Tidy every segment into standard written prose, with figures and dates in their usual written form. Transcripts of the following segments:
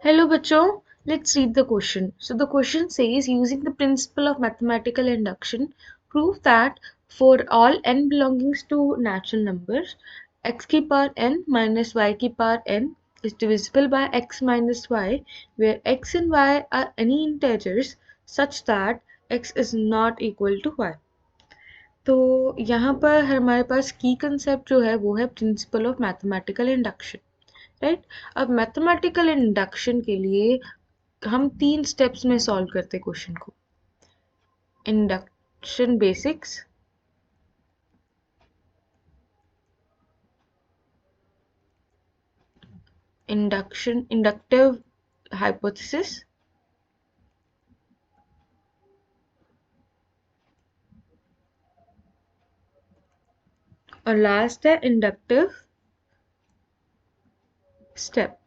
Hello, bachcho. Let's read the question. So the question says, using the principle of mathematical induction, prove that for all n belongings to natural numbers, x की power n minus y की power n is divisible by x minus y, where x and y are any integers such that x is not equal to y. तो यहाँ पर हमारे पास की concept जो है वो है principle of mathematical induction, right. अब मैथमेटिकल इंडक्शन के लिए हम 3 स्टेप्स में सॉल्व करते क्वेश्चन को। इंडक्शन बेसिक्स, इंडक्टिव हाइपोथेसिस और लास्ट है इंडक्टिव स्टेप।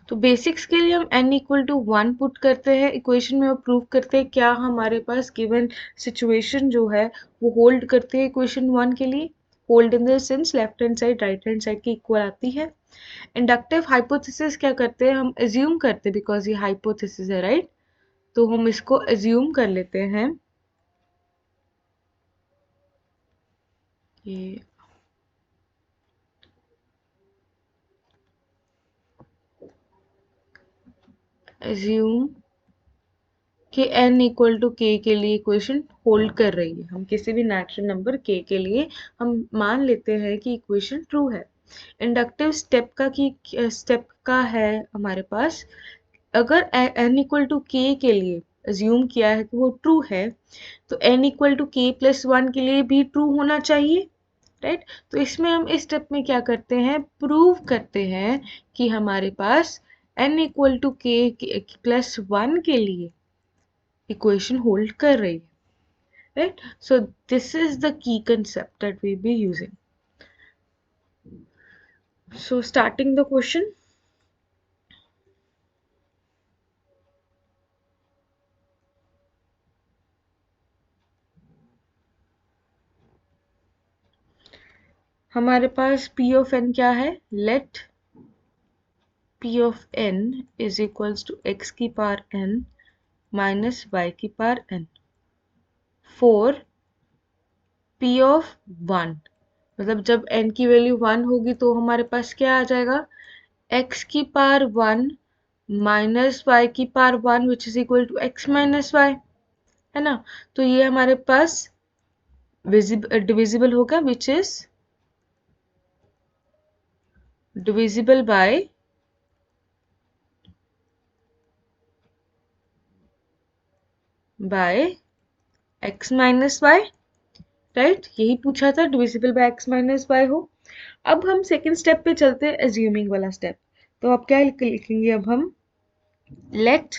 तो बेसिक्स के लिए हम n इक्वल टू 1 पुट करते हैं इक्वेशन में और प्रूव करते हैं क्या हमारे पास गिवन सिचुएशन जो है वो होल्ड करती है इक्वेशन 1 के लिए। Hold in the sense left hand side right hand side की इक्वल आती है। इंडक्टिव हाइपोथेसिस क्या करते हैं, हम एज्यूम करते हैं बिकॉज ये हाइपोथेसिस है, राइट। तो हम इसको एज्यूम कर लेते हैं ये एज्यूम कि n इक्वल टू k के लिए इक्वेशन होल्ड कर रही है। हम किसी भी नेचुरल नंबर k के लिए हम मान लेते हैं कि इक्वेशन ट्रू है। इंडक्टिव स्टेप का है हमारे पास, अगर n इक्वल टू k के लिए अज्यूम किया है कि वो ट्रू है तो n equal to k plus 1 के लिए भी ट्रू होना चाहिए, राइट। तो इसमें हम इस स्टेप में क्या करते हैं, प्रूव करते हैं कि हमारे पास n equal to k plus 1 के लिए इक्वेशन होल्ड कर रही है, right? So this is the key concept that we be using. So starting the question, हमारे पास p of n क्या है, let p of n is equals to x की power n minus y की power n for p of 1। मतलब जब n की value 1 होगी तो हमारे पास क्या आ जाएगा, x की पावर 1 माइनस y की power 1 which is equal to x minus y, है ना। तो ये हमारे पास डिविजिबल होगा which is divisible by x minus Y, right. यही पूछा था, divisible by x minus Y हो। अब हम सेकेंड स्टेप पे चलते हैं, एज्यूमिंग वाला स्टेप। तो अब क्या लिखेंगे, अब हम late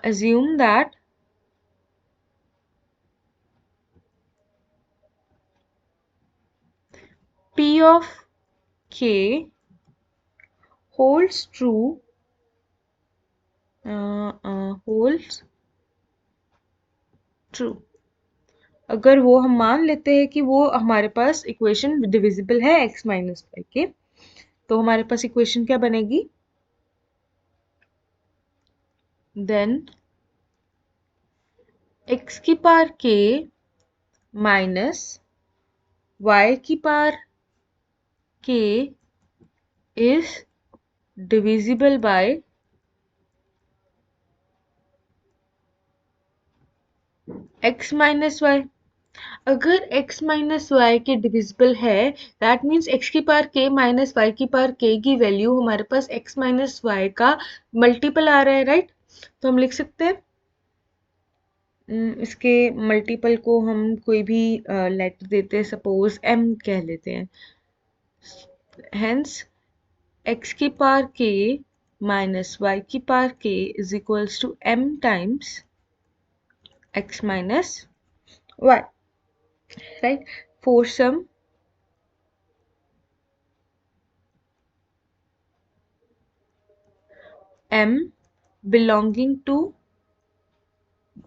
assume that p of k holds true, holds true। अगर वो हम मान लेते हैं कि वो हमारे पास इक्वेशन डिविजिबल है x माइनस वाई के, तो हमारे पास इक्वेशन क्या बनेगी, देन x की पावर k माइनस y की power k is divisible by x minus Y. अगर x माइनस वाई के डिविजिबल है दैट मीन्स x की पावर k माइनस y की पावर k की वैल्यू हमारे पास x माइनस वाई का मल्टीपल आ रहा है, राइट। तो हम लिख सकते हैं इसके मल्टीपल को हम कोई भी लेटर देते हैं, सपोज m कह लेते हैं। हेंस x की पावर k माइनस y की power k is equals to m times x minus y, right. For some m belonging to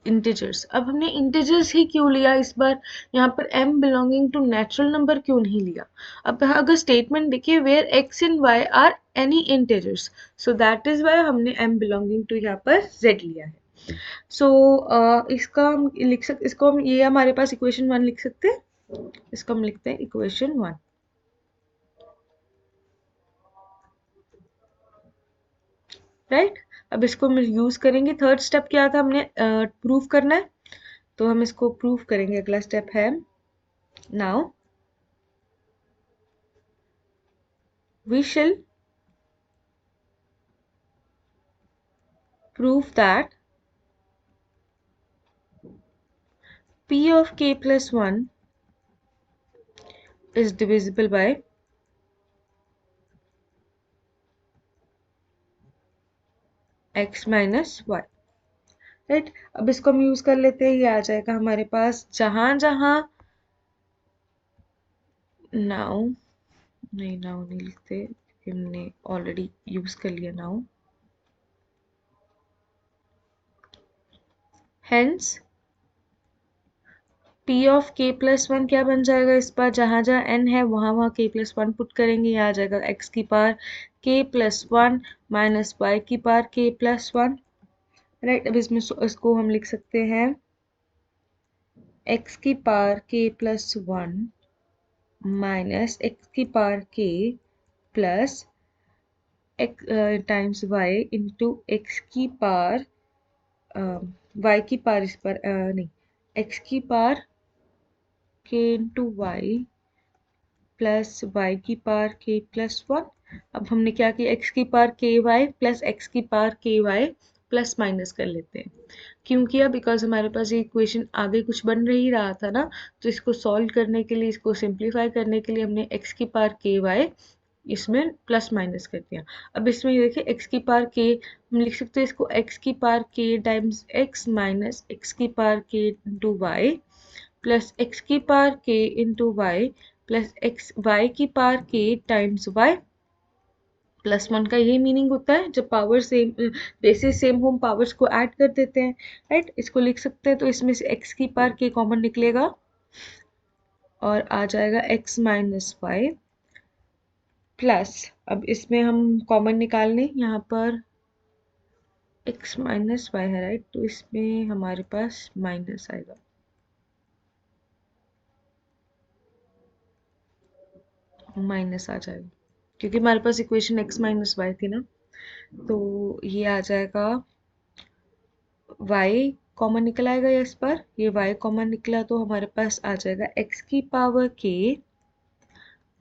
integers. अब हमने इंटीजर्स ही क्यों लिया इस बार, यहाँ पर m belonging to natural number क्यों नहीं लिया। अब अगर स्टेटमेंट देखिए where x and y are any integers, so that is why हमने m बिलोंगिंग टू यहाँ पर z लिया है। सो इसका हम लिख सकते, इसको हम ये हमारे पास इक्वेशन 1 लिख सकते हैं, इसको हम लिखते हैं इक्वेशन 1। राइट, अब इसको हम यूज करेंगे। थर्ड स्टेप क्या था, हमने प्रूफ करना है, तो हम इसको प्रूफ करेंगे। अगला स्टेप है नाउ वी शिल prove that p of k plus 1 is divisible by x minus y। Right, अब इसको हम यूज कर लेते हैं, ये आ जाएगा हमारे पास जहां जहां नाउ, नहीं नाउ नहीं लिखते, हमने ऑलरेडी यूज कर लिया now. Hence p of k plus 1 क्या बन जाएगा इस बार, जहां जहां n है वहां वहां k प्लस 1 पुट करेंगे, ये आ जाएगा x की power k plus 1 minus y की पावर k प्लस 1। राइट, अब इसमें इसको हम लिख सकते हैं x की power k plus 1 minus x की power k plus x times y into x की पावर y की पावर इस पर नहीं, x की power k into y plus y की पावर k प्लस 1। अब हमने क्या किया, x की power k y plus x की power k y plus minus कर लेते हैं। क्यों किया, बिकॉज हमारे पास ये इक्वेशन आगे कुछ बन रही रहा था ना, तो इसको सॉल्व करने के लिए, इसको सिंप्लीफाई करने के लिए हमने x की पावर k y इसमें प्लस माइनस कर दिया। अब इसमें देखिए x की पावर k, हम लिख सकते हैं इसको x की power k times x minus x की power k into Y plus x की power k into Y plus x y की power k times y plus 1 का यही मीनिंग होता है, जब पावर सेम, बेसिस सेम हो, पावर्स को ऐड कर देते हैं। राइट, इसको लिख सकते हैं, तो इसमें से x की पावर k कॉमन निकलेगा और आ जाएगा x माइनस वाई प्लस, अब इसमें हम कॉमन निकाल लें, यहाँ पर x माइनस वाई है। राइट, तो इसमें हमारे पास माइनस आएगा, माइनस आ जाएगा, क्योंकि हमारे पास इक्वेशन x माइनस वाई थी ना, तो ये आ जाएगा y कॉमन निकल आएगा इस पर, ये y कॉमन निकला तो हमारे पास आ जाएगा x की पावर k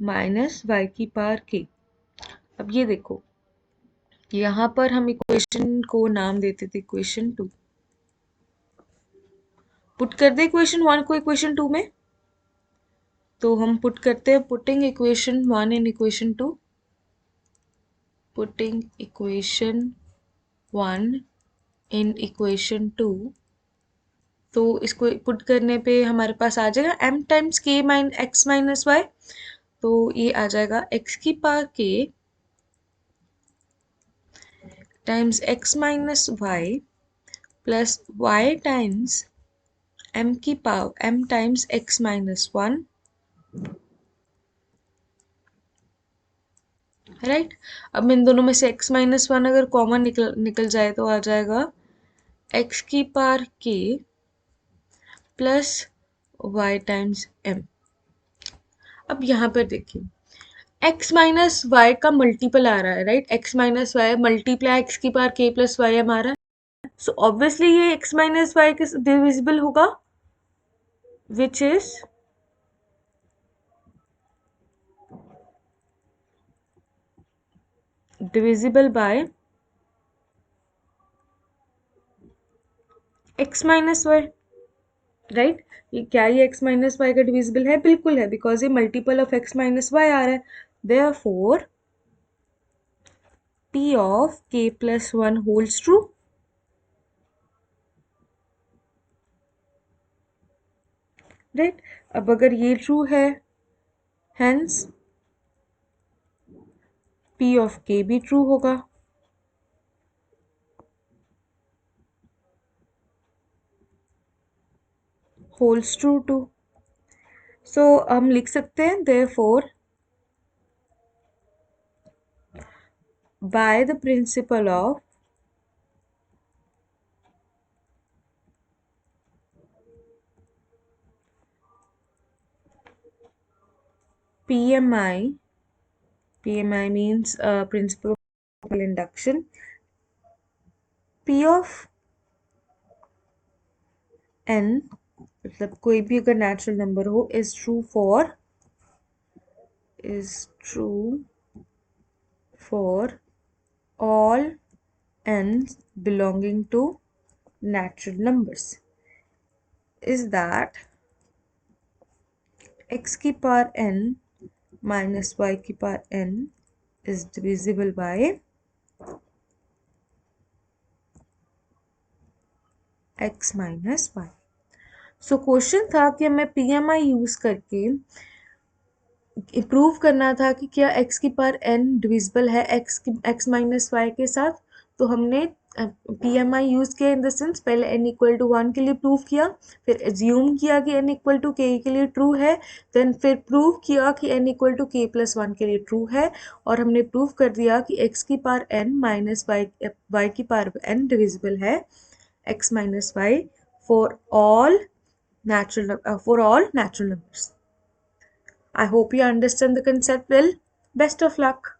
माइनस y की पावर k। अब ये देखो, यहाँ पर हम इक्वेशन को नाम देते थे इक्वेशन 2, पुट कर दे इक्वेशन 1 को इक्वेशन 2 में, तो हम पुट करते हैं putting equation 1 in equation 2, putting equation 1 in equation 2, तो इसको पुट करने पे हमारे पास आ जाएगा m times k minus x minus Y, तो ये आ जाएगा x की power k times x minus Y plus y times m की power m times x minus 1। Right, अब इन दोनों में से x माइनस 1 अगर कॉमन निकल जाए तो आ जाएगा x की power k plus y times m। अब यहाँ पर देखिए x माइनस वाई का मल्टीपल आ रहा है। Right, x minus Y multiply x की पावर k प्लस वाई हमारा, सो ऑब्वियसली ये x माइनस वाई के डिविजिबल होगा, which is divisible by x minus Y. Right, ये क्या, ये x माइनस वाई का डिविजिबल है, बिल्कुल है, बिकॉज ये multiple of x minus Y आ रहा है। Therefore p of k plus 1 holds true. Right, अब अगर ये ट्रू है, हेंस p ऑफ k भी ट्रू होगा। holds true too. So हम लिख सकते हैं therefore by the principle of PMI, PMI means principle of induction, P of n मतलब कोई भी अगर नेचुरल नंबर हो is true for all n's belonging to natural numbers, is that x की पावर n minus y की power n is divisible by x minus y. So question था कि हमें PMI यूज करके प्रूव करना था कि क्या x की पावर n डिविजिबल है x माइनस वाई के साथ. तो हमने PMI यूज किया इन द सेंस पहले n इक्वल टू 1 के लिए प्रूव किया, फिर एज्यूम किया कि n इक्वल टू k के लिए ट्रू है, देन फिर प्रूव किया कि n equal to k plus 1 के लिए ट्रू है, और हमने प्रूव कर दिया कि x की पावर n माइनस y की पावर n डिविजिबल है x minus Y for all natural numbers. I hope you understand the concept well. Best of luck.